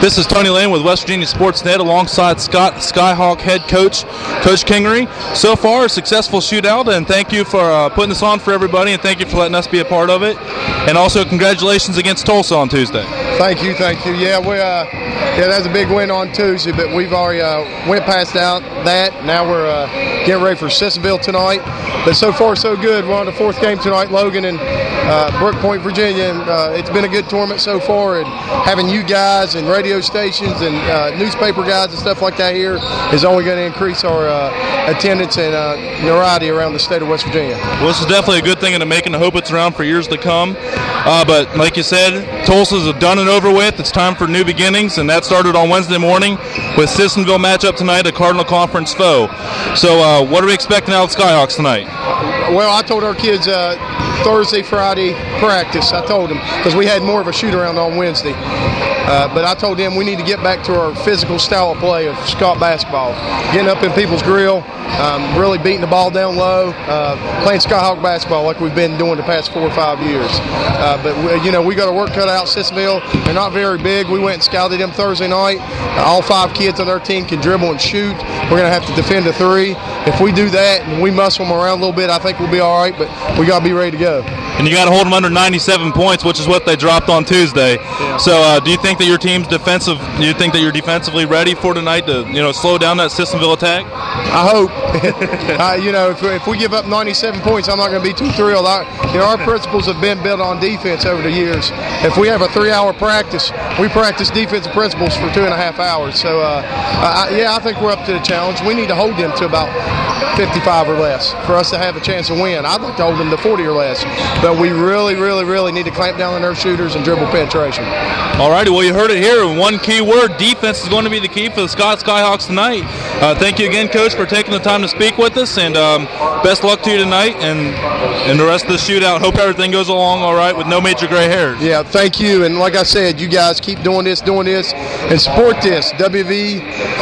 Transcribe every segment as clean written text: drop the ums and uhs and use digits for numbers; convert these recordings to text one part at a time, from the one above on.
This is Tony Lane with West Virginia Sportsnet alongside Scott Skyhawk head coach, Coach Kingery. So far, a successful shootout, and thank you for putting this on for everybody, and thank you for letting us be a part of it. And also, congratulations against Tulsa on Tuesday. Thank you. Yeah, that's a big win on Tuesday, but we've already went past that. Now we're getting ready for Sissonville tonight. But so far, so good. We're on the fourth game tonight, Logan and Brook Point, Virginia, and it's been a good tournament so far. And having you guys and radio stations and newspaper guys and stuff like that here is only going to increase our attendance and notoriety around the state of West Virginia. Well, this is definitely a good thing, and I'm making the hope it's around for years to come. But like you said, Tulsa's done and over with. It's time for new beginnings, and that started on Wednesday morning with Sissonville matchup tonight, a Cardinal Conference foe. So what are we expecting out of Skyhawks tonight? Well, I told our kids Thursday, Friday practice. I told them because we had more of a shoot-around on Wednesday. But I told them we need to get back to our physical style of play of Scott basketball. Getting up in people's grill, really beating the ball down low, playing Skyhawk basketball like we've been doing the past 4 or 5 years. But we got our work cut out. Sissonville, they're not very big. We went and scouted them Thursday night. All 5 kids on our team can dribble and shoot. We're going to have to defend a 3. If we do that and we muscle them around a little bit, I think we'll be all right, but we got to be ready to go. And you got to hold them under 97 points, which is what they dropped on Tuesday. Yeah. So do you think that your team's defensive? Do you think that you're defensively ready for tonight to slow down that Sissonville attack? I hope. If we give up 97 points, I'm not going to be too thrilled. Our principles have been built on defense over the years. If we have a 3-hour practice, we practice defensive principles for 2.5 hours. So I think we're up to the challenge. We need to hold them to about 55 or less for us to have a chance to win. I'd like to hold them to 40 or less, but we really, really, really need to clamp down on their shooters and dribble penetration. All righty, well, you heard it here. One key word, defense, is going to be the key for the Scott Skyhawks tonight. Thank you again, Coach, for taking the time to speak with us, and best luck to you tonight and the rest of the shootout. Hope everything goes along all right with no major gray hairs. Yeah, thank you, and like I said, you guys keep doing this, and support this,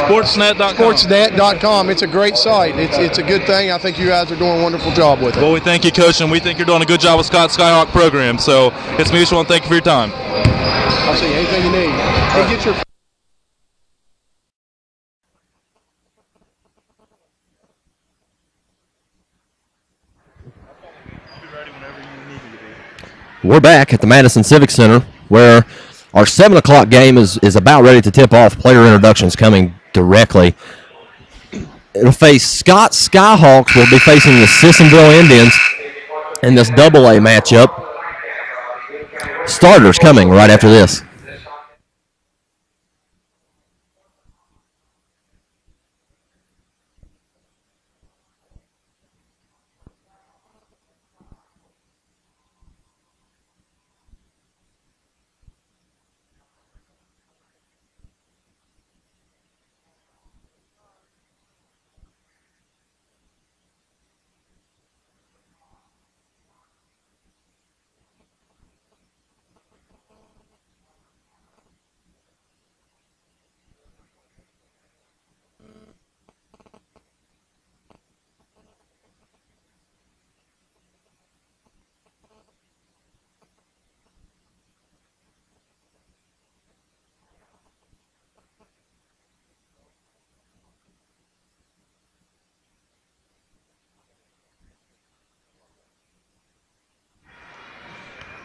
Sportsnet.com. It's a great site. It's a good thing. I think you guys are doing a wonderful job with it. Well, we thank you, Coach, and we think you're doing a good job with Scott Skyhawk program. So it's mutual, and thank you for your time. I'll see you. Anything you need. Hey, get your... We're back at the Madison Civic Center where our 7 o'clock game is about ready to tip off. Player introductions coming directly. It'll face Scott Skyhawks will be facing the Sissonville Indians in this AA matchup. Starters coming right after this.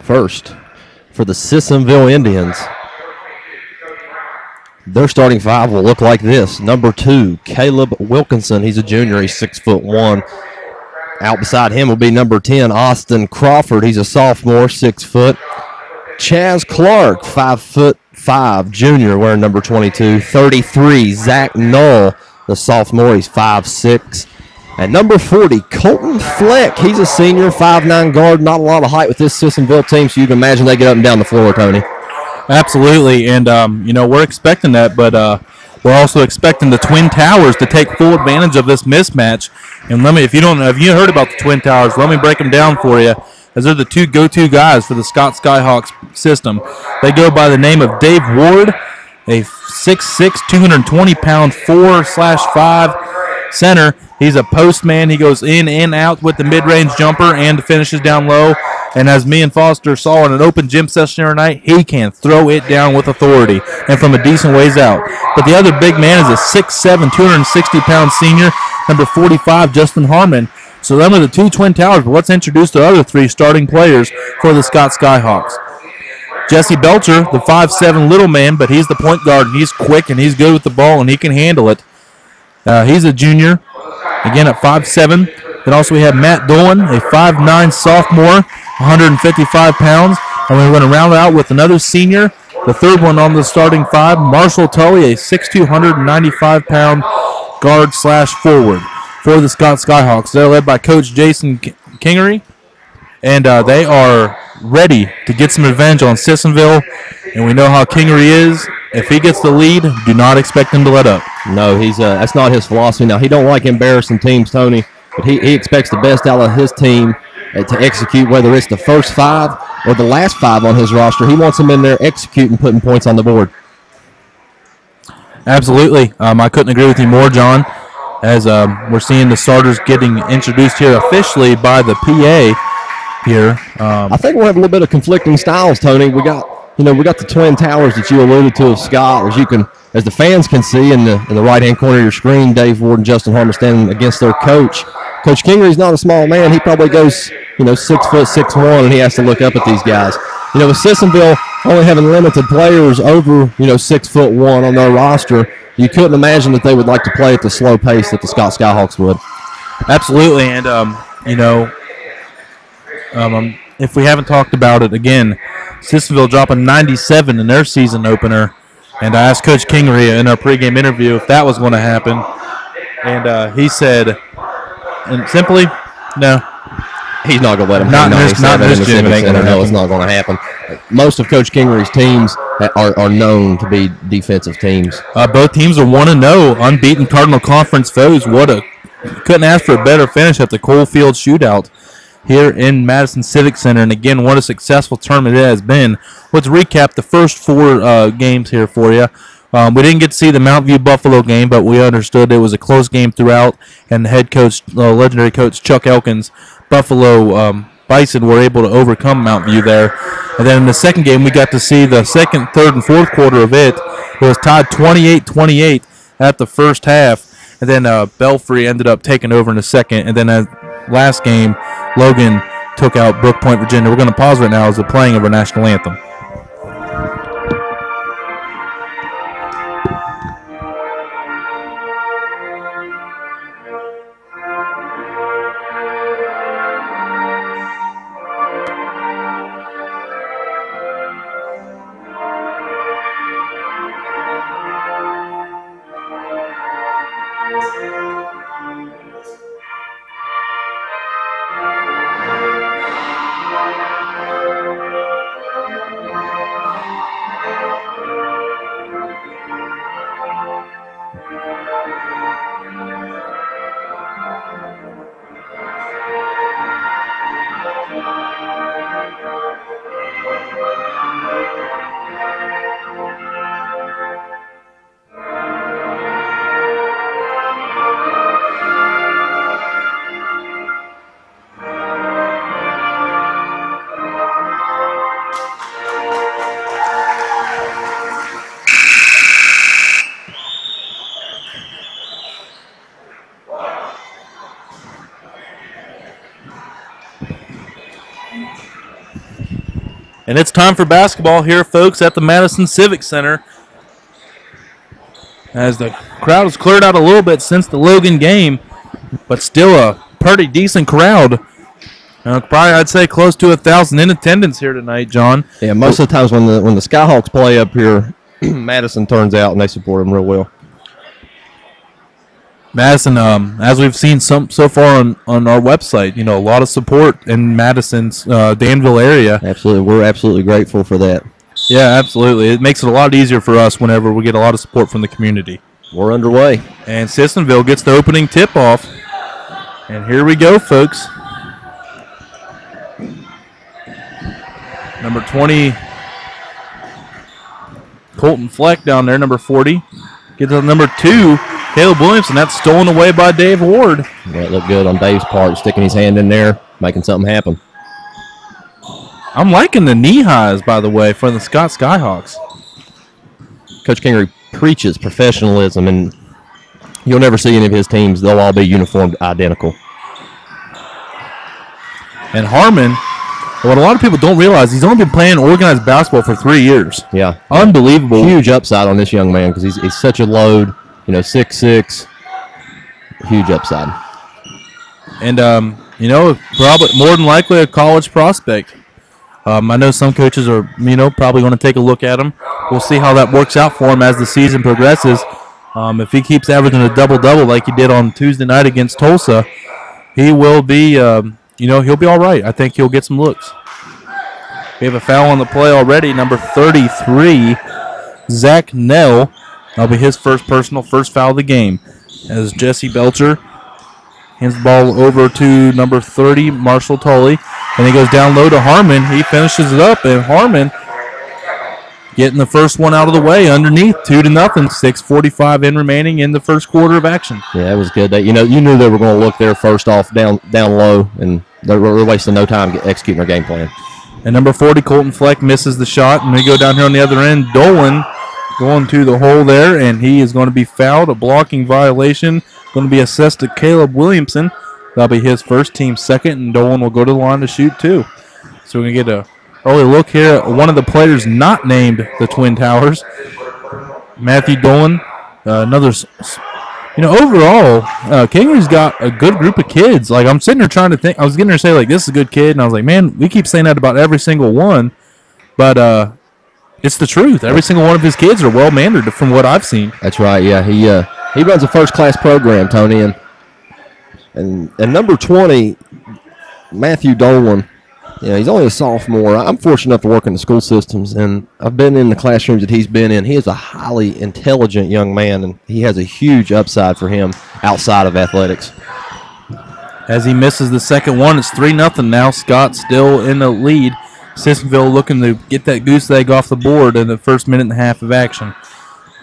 First, for the Sissonville Indians, their starting 5 will look like this. Number 2, Caleb Wilkinson. He's a junior. He's 6'1". Out beside him will be number 10, Austin Crawford. He's a sophomore, 6 foot. Chaz Clark, 5'5", junior, wearing number 22. 33, Zach Knoll, the sophomore. He's 5'6". At number 40, Colton Fleck. He's a senior, 5'9" guard. Not a lot of height with this Sissonville team, so you can imagine they get up and down the floor, Tony. Absolutely, and we're expecting that, but we're also expecting the Twin Towers to take full advantage of this mismatch. And if you heard about the Twin Towers, let me break them down for you, as they're the 2 go-to guys for the Scott Skyhawks system. They go by the name of Dave Ward, a 6'6", 220-pound 4/5 center. He's a post man. He goes in and out with the mid-range jumper and finishes down low. And as me and Foster saw in an open gym session tonight, he can throw it down with authority and from a decent ways out. But the other big man is a 6'7", 260-pound senior, number 45, Justin Harmon. So them are the two Twin Towers, but let's introduce the other three starting players for the Scott Skyhawks. Jesse Belcher, the 5'7" little man, but he's the point guard, and he's quick, and he's good with the ball, and he can handle it. He's a junior, again at 5'7". Then also we have Matt Dolan, a 5'9" sophomore, 155 pounds. And we're going to round it out with another senior, the third one on the starting five, Marshall Tully, a 6'2", 195-pound guard/forward for the Scott Skyhawks. They're led by Coach Jason Kingery, and they are ready to get some revenge on Sissonville. And we know how Kingery is. If he gets the lead, do not expect him to let up. No, that's not his philosophy. Now, he don't like embarrassing teams, Tony, but he expects the best out of his team to execute, whether it's the first five or the last five on his roster. He wants them in there executing, putting points on the board. Absolutely. I couldn't agree with you more, John, as we're seeing the starters getting introduced here officially by the PA here. I think we'll have a little bit of conflicting styles, Tony. We got the Twin Towers that you alluded to of Scott, as the fans can see in the right-hand corner of your screen, Dave Ward and Justin Harmon standing against their coach. Coach Kingery's not a small man. He probably goes, 6'6'1", and he has to look up at these guys. With Sissonville only having limited players over, 6'1" on their roster, you couldn't imagine that they would like to play at the slow pace that the Scott Skyhawks would. Absolutely, and if we haven't talked about it again, Sissonville dropping 97 in their season opener, and I asked Coach Kingery in our pregame interview if that was going to happen, and he said, and simply, no. He's not going to let him not hang in this gym. It ain't going to happen. It's not going to happen. Most of Coach Kingery's teams are known to be defensive teams. Both teams are 1-0, unbeaten Cardinal Conference foes. Couldn't ask for a better finish at the Coalfield Shootout here in Madison Civic Center. And again, what a successful tournament it has been. Let's recap the first four games here for you. We didn't get to see the Mount View Buffalo game, but we understood it was a close game throughout, and the head coach, legendary coach Chuck Elkins, Buffalo Bison were able to overcome Mount View there. And then in the second game, we got to see the second, third, and fourth quarter of it. It was tied 28-28 at the first half, and then Belfry ended up taking over in the second. And then last game, Logan took out Brook Point, Virginia. We're going to pause right now as the playing of our national anthem. And it's time for basketball here, folks, at the Madison Civic Center. As the crowd has cleared out a little bit since the Logan game, but still a pretty decent crowd. Probably, I'd say, close to 1,000 in attendance here tonight, John. Yeah, most of the times when the Skyhawks play up here, Madison turns out and they support them real well. Madison, as we've seen so far on our website, a lot of support in Madison's Danville area. Absolutely. We're absolutely grateful for that. Yeah, absolutely. It makes it a lot easier for us whenever we get a lot of support from the community. We're underway. And Sissonville gets the opening tip-off. And here we go, folks. Number 20, Colton Fleck down there, number 40. Gets to number 2, Caleb Williamson. That's stolen away by Dave Ward. That looked good on Dave's part, sticking his hand in there, making something happen. I'm liking the knee highs, by the way, for the Scott Skyhawks. Coach Kingery preaches professionalism, and you'll never see any of his teams. They'll all be uniformed identical. And Harmon, what a lot of people don't realize, he's only been playing organized basketball for 3 years. Yeah. Unbelievable. Huge upside on this young man because he's such a load, 6'6". Huge upside. And, probably more than likely a college prospect. I know some coaches are, probably going to take a look at him. We'll see how that works out for him as the season progresses. If he keeps averaging a double-double like he did on Tuesday night against Tulsa, he will be, he'll be all right. I think he'll get some looks. We have a foul on the play already. Number 33, Zach Nell. That'll be his first foul of the game. As Jesse Belcher hands the ball over to number 30, Marshall Tully. And he goes down low to Harmon. He finishes it up, and Harmon getting the first one out of the way underneath, 2-0. 6:45 in remaining in the first quarter of action. Yeah, it was good. You knew they were going to look there first off down low, and they were wasting no time executing their game plan. And number 40, Colton Fleck, misses the shot, and we go down here on the other end. Dolan going to the hole there, and he is going to be fouled. A blocking violation going to be assessed to Caleb Williamson. That'll be his first, team second, and Dolan will go to the line to shoot too. So we're going to get an early look here at one of the players not named the Twin Towers. Matthew Dolan, overall, Kingery's got a good group of kids. Like, I'm sitting there trying to think. I was getting her to say, like, this is a good kid, and I was like, man, we keep saying that about every single one. But it's the truth. Every single one of his kids are well-mannered from what I've seen. That's right, yeah. He runs a first-class program, Tony, and number 20, Matthew Dolan, he's only a sophomore. I'm fortunate enough to work in the school systems, and I've been in the classrooms that he's been in. He is a highly intelligent young man, and he has a huge upside for him outside of athletics. As he misses the second one, it's 3-0 now. Scott still in the lead. Sissonville looking to get that goose egg off the board in the first minute and a half of action.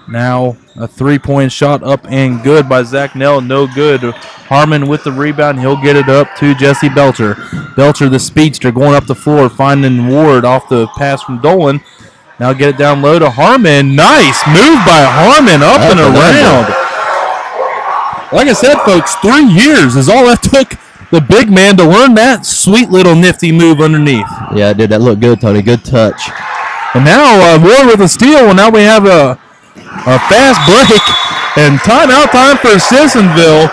Now a three-point shot up and good by Zach Nell. No good. Harmon with the rebound. He'll get it up to Jesse Belcher. Belcher, the speedster, going up the floor, finding Ward off the pass from Dolan. Now get it down low to Harmon. Nice move by Harmon up and around. Like I said, folks, 3 years is all that took the big man to learn that sweet little nifty move underneath. Yeah, it did. That looked good, Tony. Good touch. And now Ward with a steal. Well, now we have a fast break and timeout time for Sissonville,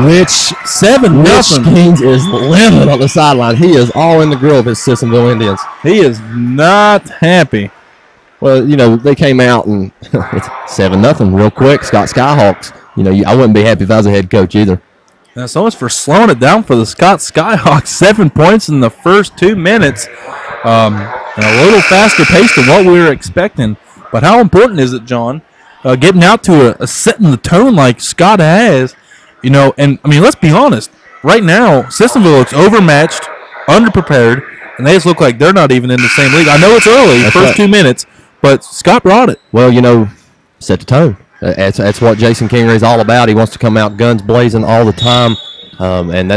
which 7-0. Skeens is living on the sideline. He is all in the grill of his Sissonville Indians. He is not happy. Well, they came out and it's 7-0 real quick. Scott Skyhawks. I wouldn't be happy if I was a head coach either. Now, so much for slowing it down for the Scott Skyhawks. 7 points in the first 2 minutes. And a little faster pace than what we were expecting. But how important is it, John, getting out to a setting the tone like Scott has, and I mean, let's be honest. Right now, Sissonville looks overmatched, underprepared, and they just look like they're not even in the same league. I know it's early, That's first right. 2 minutes, but Scott brought it. Well, set the tone. That's what Jason Kingery is all about. He wants to come out guns blazing all the time, and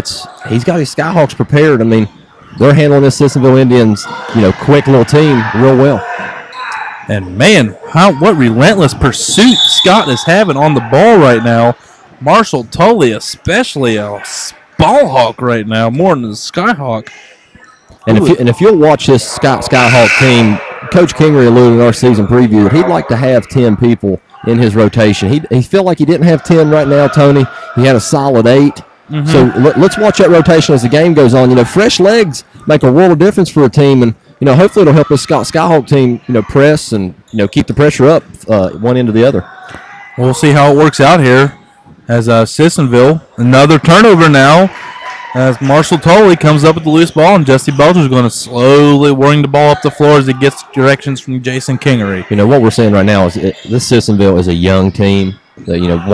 he's got his Skyhawks prepared. I mean, they're handling this Sissonville Indians, quick little team real well. And man, what relentless pursuit Scott is having on the ball right now. Marshall Tully, especially a ball hawk right now, more than a Skyhawk. And if you'll watch this Skyhawk team, Coach Kingery alluded in our season preview that he'd like to have 10 people in his rotation. He felt like he didn't have 10 right now, Tony. He had a solid 8. Mm-hmm. So let's watch that rotation as the game goes on. Fresh legs make a world of difference for a team, and hopefully it'll help this Skyhawk team, press and keep the pressure up one end to the other. We'll see how it works out here as Sissonville, another turnover now as Marshall Tully comes up with the loose ball, and Jesse Belcher is going to slowly working the ball up the floor as he gets directions from Jason Kingery. What we're seeing right now is this Sissonville is a young team. One